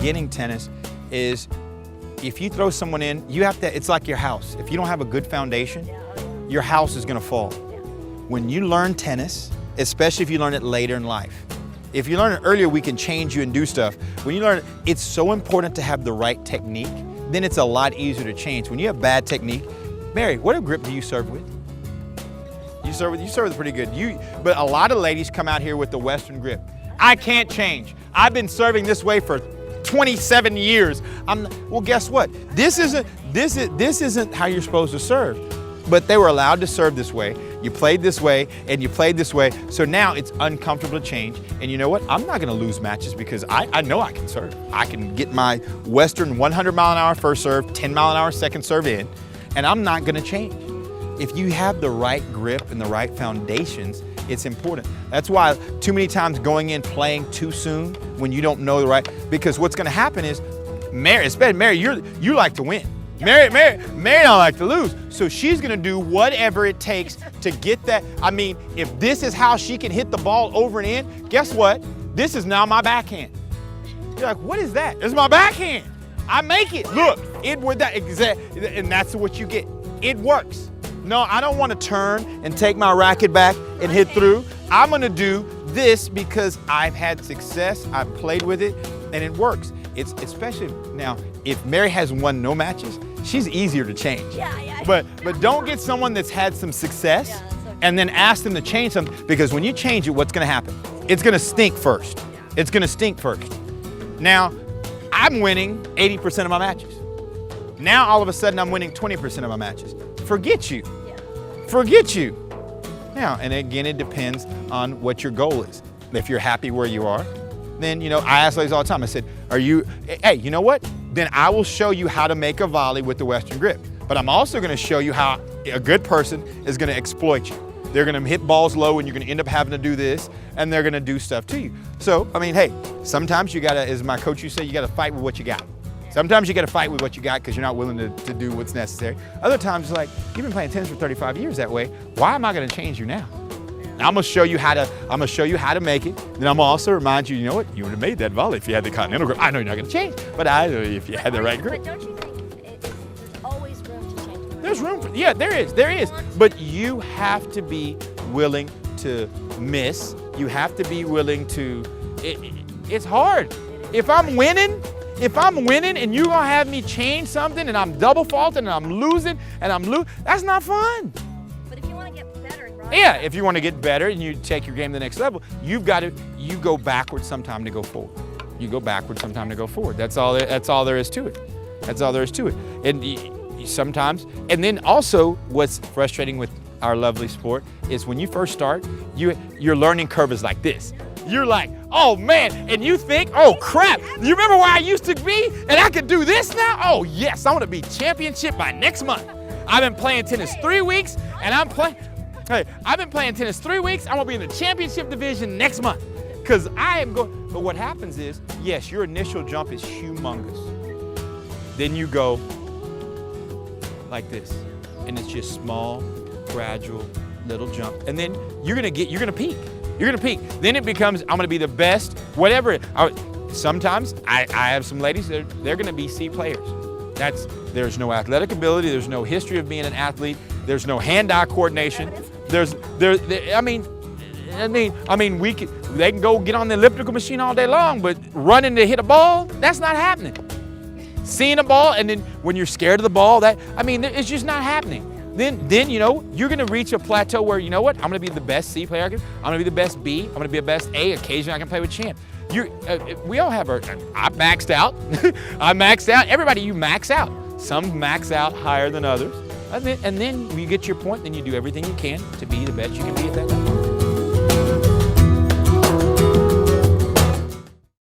beginning tennis is if you throw someone in, you have to, it's like your house. If you don't have a good foundation, your house is gonna fall. When you learn tennis, especially if you learn it later in life, if you learn it earlier, we can change you and do stuff. When you learn it, it's so important to have the right technique. Then it's a lot easier to change. When you have bad technique, Mary, what grip do you serve with? You serve with pretty good. But a lot of ladies come out here with the Western grip. I can't change. I've been serving this way for 27 years. Well, guess what? This isn't how you're supposed to serve. But they were allowed to serve this way. You played this way and you played this way. So now it's uncomfortable to change. And you know what? I'm not gonna lose matches because I know I can serve. I can get my Western 100-mile-an-hour first serve, 10-mile-an-hour second serve in, and I'm not gonna change. If you have the right grip and the right foundations, it's important. That's why too many times going in playing too soon when you don't know the right, because what's gonna happen is, Mary, especially Mary, you like to win. Mary don't like to lose. So she's gonna do whatever it takes to get that. I mean, if this is how she can hit the ball over and in, guess what? This is now my backhand. You're like, what is that? It's my backhand. I make it. Look, it would that exact, and that's what you get. It works. No, I don't want to turn and take my racket back and hit through. I'm gonna do this because I've had success, I've played with it, and it works. It's especially now, if Mary has won no matches, she's easier to change. Yeah. But don't get someone that's had some success and then ask them to change something, because when you change it, what's gonna happen? It's gonna stink first. It's gonna stink first. Now, I'm winning 80% of my matches. Now, all of a sudden, I'm winning 20% of my matches. Forget you. Forget you. Now, and again, it depends on what your goal is. If you're happy where you are, then, you know, I ask ladies all the time, I said, hey, you know what? Then I will show you how to make a volley with the Western grip. But I'm also gonna show you how a good person is gonna exploit you. They're gonna hit balls low and you're gonna end up having to do this, and they're gonna do stuff to you. So, I mean, hey, sometimes you gotta, as my coach used to say, you gotta fight with what you got. Sometimes you gotta fight with what you got because you're not willing to do what's necessary. Other times, like, you've been playing tennis for 35 years that way. Why am I gonna change you now? I'm gonna show you how to make it. Then I'm gonna also remind you, you know what? You would have made that volley if you had the continental grip. I know you're not gonna change, but I know if you had the right grip. But don't you think it's always room to change? There's room for, yeah, there is. But you have to be willing to miss. You have to be willing to, it's hard. If I'm winning and you're gonna have me change something and I'm double faulting and I'm losing that's not fun. But if you want to get better, right? Yeah, if you want to get better and you take your game to the next level, you go backwards sometime to go forward. You go backwards sometime to go forward. That's all there is to it. That's all there is to it. And sometimes, and then also what's frustrating with our lovely sport is when you first start, your learning curve is like this. You're like, oh man, and you think, oh crap, you remember where I used to be and I could do this now? Oh yes, I want to be championship by next month. I've been playing tennis 3 weeks and I've been playing tennis 3 weeks, I'm gonna be in the championship division next month. Because I am going, but what happens is, yes, your initial jump is humongous. Then you go like this, and it's just small, gradual, little jump. And then you're gonna peak. You're gonna peak. Then it becomes, I'm gonna be the best, whatever. Sometimes I have some ladies that they're gonna be C players. There's no athletic ability, there's no history of being an athlete, there's no hand-eye coordination. They can go get on the elliptical machine all day long, but running to hit a ball, that's not happening. Seeing a ball, and then when you're scared of the ball, it's just not happening. Then you know, you're gonna reach a plateau where, you know what, I'm gonna be the best C player I can, I'm gonna be the best B, I'm gonna be the best A, occasionally I can play with champ. We all have I maxed out, I maxed out, everybody, you max out. Some max out higher than others. And then you get your point, then you do everything you can to be the best you can be at that time.